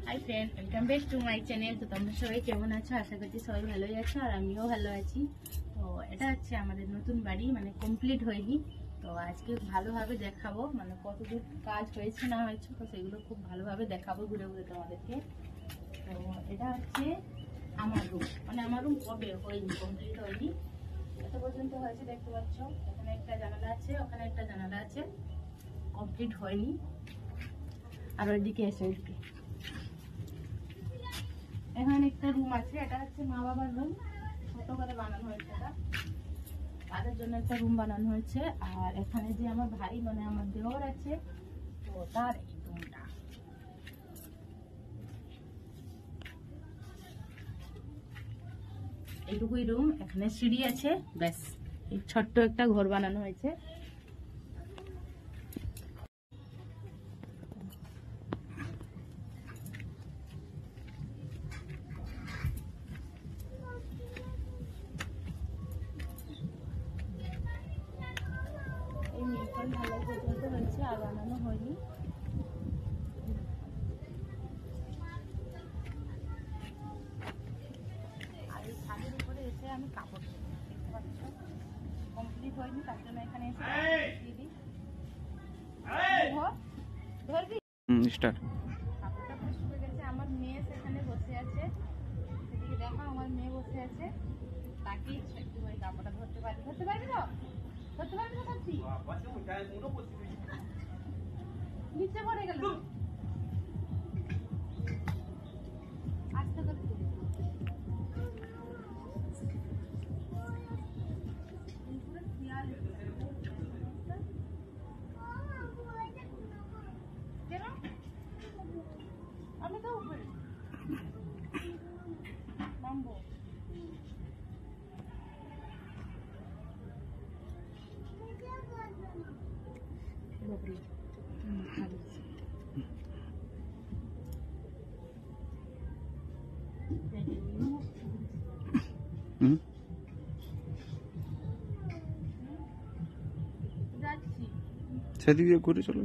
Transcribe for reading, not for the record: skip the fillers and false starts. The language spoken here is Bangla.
Hi friend, welcome back to my channel. তো তোমরা সবাই কেমন আছো? আশা করছি সবাই ভালোই আছো, আর আমিও ভালো আছি। তো এটা হচ্ছে আমাদের নতুন বাড়ি, মানে কমপ্লিট হয়নি। তো আজকে ভালোভাবে দেখাবো, মানে কতদূর কাজ হয়েছে না হয়েছে, তো সেগুলো খুব ভালোভাবে দেখাবো ঘুরে ঘুরে তোমাদেরকে। তো এটা হচ্ছে আমার রুম, মানে আমার রুম কবে হয়নি, কমপ্লিট হয়নি, এত পর্যন্ত হয়েছে দেখতে পাচ্ছ। এখানে একটা জানালা আছে, ওখানে একটা জানালা আছে, কমপ্লিট হয়নি। আর ওইদিকে এসে ওইদিকে এখানে একটা রুম আছে, এটা হচ্ছে মা বাবার রুম, ছোট করে বানানো হয়েছে। এটা তাদের জন্য একটা রুম বানানো হয়েছে। আর এখানে যে আমার ভাই, মানে আমার দেওর আছে, তো তার এই রুমটা। এইটুকুই রুম, এখানে সিঁড়ি আছে, ব্যাস এই ছোট্ট একটা ঘর বানানো হয়েছে। এই নির্মাণ ভালো পর্যন্ত হয়েছে, আর বানানো হয়নি। আর এই ছাদের উপরে এসে আমি কাপড় দেখতে পাচ্ছ, কমপ্লিট হয়নি, তার জন্য এখানে এসে দিয়ে দিই। ধরবি স্টার্ট। কাপড়টা পুরো শুকে গেছে। আমার মেয়ে সেখানে বসে আছে, সেদিকে দেখো, আমার মেয়ে বসে আছে, তাকে একটু ওই কাপড়টা ধরতে পারবি? ধরতে পারবি তো? ধরতে পারবি তো? ধরছি, নিচে পড়ে গেল। আস্তে করে তুলি। পুরো খেয়াল কেন? আমি তো উপরে নামবো। যাচ্ছি, সেদিকে ঘুরে চলো।